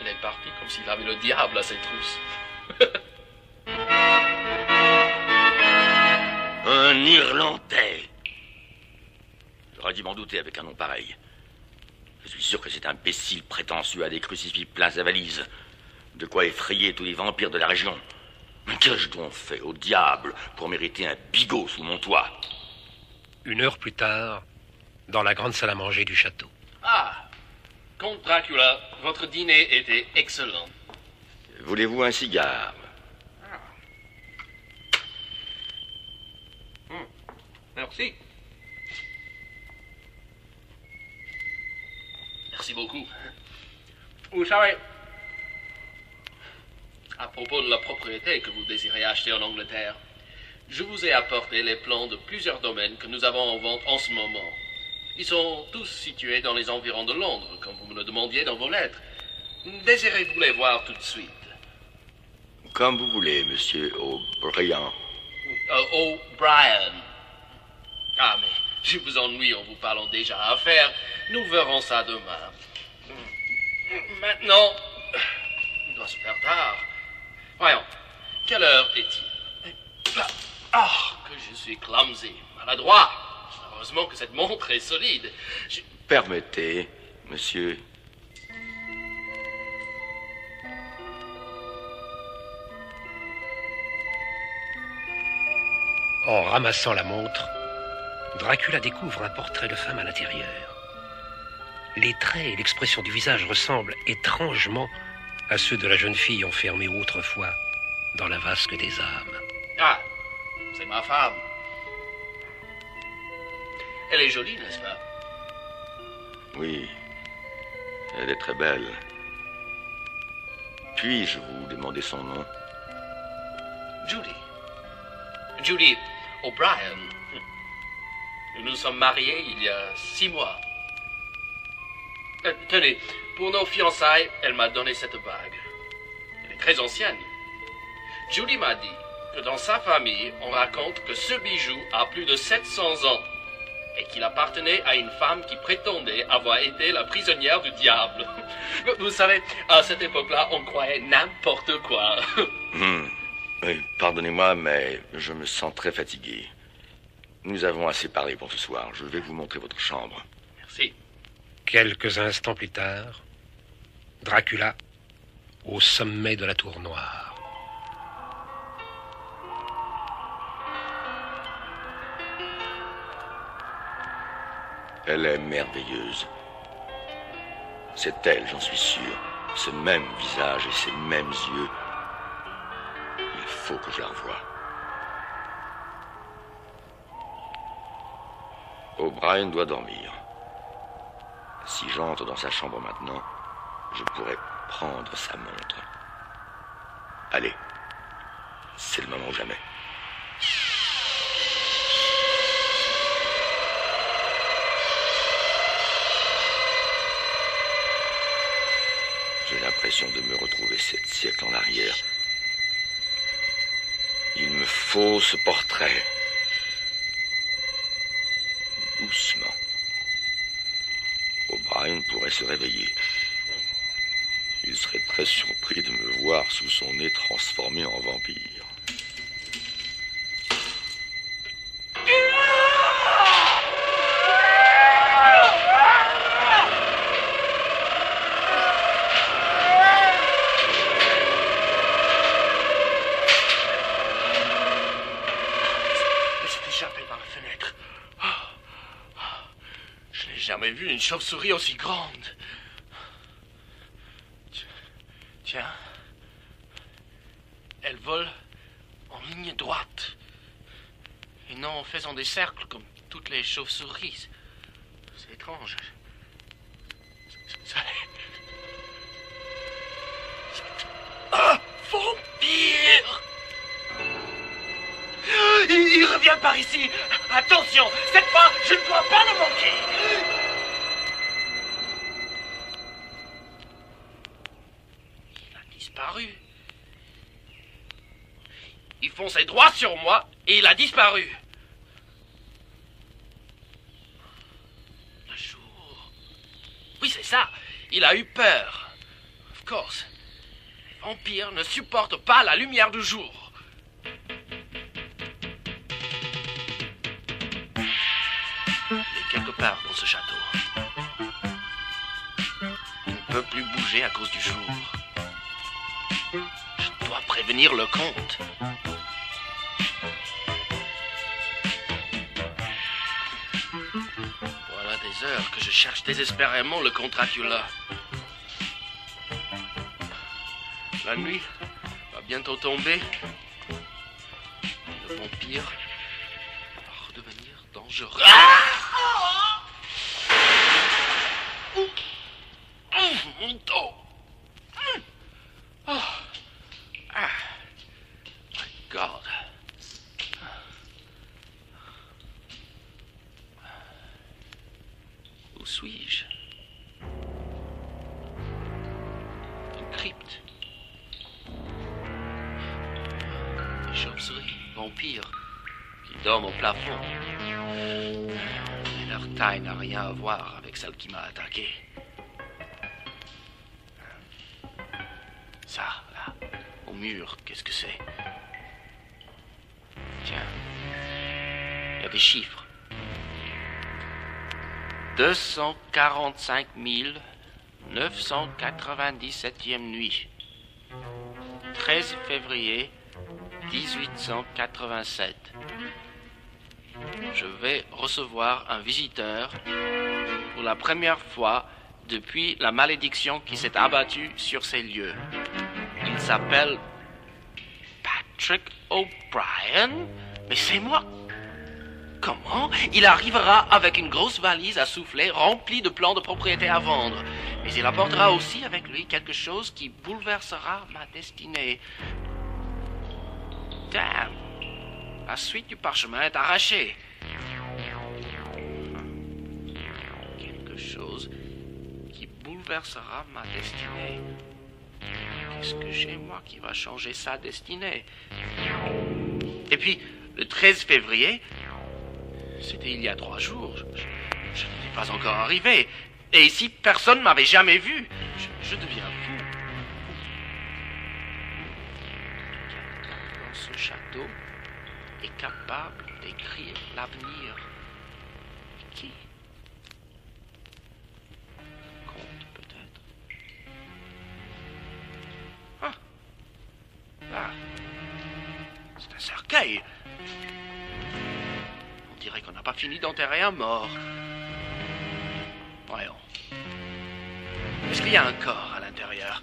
est parti comme s'il avait le diable à ses trousses. Un Irlandais. J'aurais dû m'en douter avec un nom pareil. Je suis sûr que cet imbécile prétentieux a des crucifix pleins sa valise. De quoi effrayer tous les vampires de la région. Mais qu'ai-je donc fait au diable pour mériter un bigot sous mon toit? 1 heure plus tard, dans la grande salle à manger du château. Ah, comte Dracula, votre dîner était excellent. Voulez-vous un cigare? Merci. Merci beaucoup. Vous savez, à propos de la propriété que vous désirez acheter en Angleterre, je vous ai apporté les plans de plusieurs domaines que nous avons en vente en ce moment. Ils sont tous situés dans les environs de Londres, comme vous me le demandiez dans vos lettres. Désirez-vous les voir tout de suite? Comme vous voulez, monsieur O'Brien. O'Brien. Ah, mais je vous ennuie en vous parlant déjà à affaires. Nous verrons ça demain. Maintenant, il doit se faire tard. Voyons, quelle heure est-il? Ah, que je suis clumsy, maladroit. Heureusement que cette montre est solide. Permettez, monsieur. En ramassant la montre, Dracula découvre un portrait de femme à l'intérieur. Les traits et l'expression du visage ressemblent étrangement à ceux de la jeune fille enfermée autrefois dans la vasque des âmes. Ah, c'est ma femme. Elle est jolie, n'est-ce pas? Oui, elle est très belle. Puis-je vous demander son nom? Judy. Judy O'Brien. Nous nous sommes mariés il y a 6 mois. Tenez, pour nos fiançailles, elle m'a donné cette bague. Elle est très ancienne. Judy m'a dit que dans sa famille, on raconte que ce bijou a plus de 700 ans et qu'il appartenait à une femme qui prétendait avoir été la prisonnière du diable. Vous savez, à cette époque-là, on croyait n'importe quoi. Oui, pardonnez-moi, mais je me sens très fatigué. Nous avons assez parlé pour ce soir. Je vais vous montrer votre chambre. Merci. Quelques instants plus tard, Dracula au sommet de la tour noire. Elle est merveilleuse. C'est elle, j'en suis sûr. Ce même visage et ces mêmes yeux. Il faut que je la revoie. O'Brien doit dormir. Si j'entre dans sa chambre maintenant, je pourrais prendre sa montre. Allez, c'est le moment ou jamais. J'ai l'impression de me retrouver 7 siècles en arrière. Il me faut ce portrait. Doucement. O'Brien pourrait se réveiller. Il serait très surpris de me voir sous son nez transformé en vampire. Jamais vu une chauve-souris aussi grande. Tiens. Elle vole en ligne droite. Et non en faisant des cercles comme toutes les chauves-souris. C'est étrange. Ah, vampire! Il revient par ici. Attention, cette fois, je ne dois pas le manquer. Il a disparu. Il fonçait droit sur moi et il a disparu. Le jour. Oui, c'est ça. Il a eu peur. course. Les vampires ne supportent pas la lumière du jour. Il est quelque part dans ce château. Il ne peut plus bouger à cause du jour. Je dois prévenir le comte. Voilà des heures que je cherche désespérément le comte Dracula. La nuit va bientôt tomber. Le vampire va redevenir dangereux. Mon dos. Oh. Ah. My God. Où suis-je? Une crypte. Des chauves-souris, vampires, qui dorment au plafond. Et leur taille n'a rien à voir avec celle qui m'a attaqué. Ça, là, au mur, qu'est-ce que c'est? Tiens, il y a des chiffres. 245 997e nuit. 13 février 1887. Je vais recevoir un visiteur pour la première fois depuis la malédiction qui s'est abattue sur ces lieux. Il s'appelle Patrick O'Brien, mais c'est moi. Comment? Il arrivera avec une grosse valise à souffler remplie de plans de propriété à vendre. Mais il apportera aussi avec lui quelque chose qui bouleversera ma destinée. Damn! La suite du parchemin est arrachée. Quelque chose qui bouleversera ma destinée. Qu'est-ce que j'ai, moi, qui va changer sa destinée? Et puis, le 13 février, c'était il y a 3 jours. Je n'étais pas encore arrivé. Et ici, personne ne m'avait jamais vu. Je deviens fou. Dans ce château est capable d'écrire l'avenir. Qui? Comte, peut-être. Ah. Là. C'est un cercueil. On dirait qu'on n'a pas fini d'enterrer un mort. Voyons. Est-ce qu'il y a un corps à l'intérieur?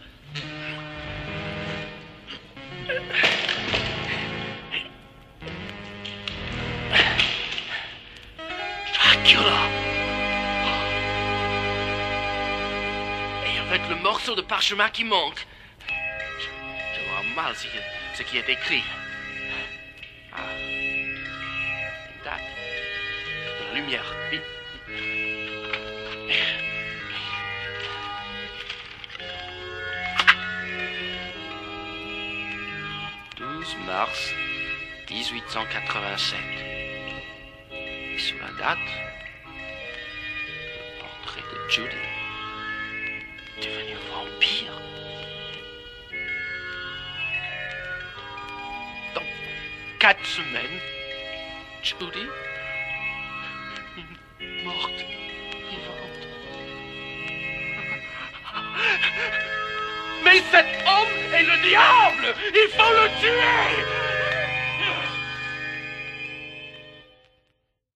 Dracula! Et avec le morceau de parchemin qui manque. Je vois mal ce qui est écrit. Ah. Une date. De la lumière. Vite. 12 mars 1887. Et sous la date, le portrait de Judy, devenue vampire. Dans 4 semaines, Judy, morte, vivante. Mais cet homme est le diable! Il faut le tuer!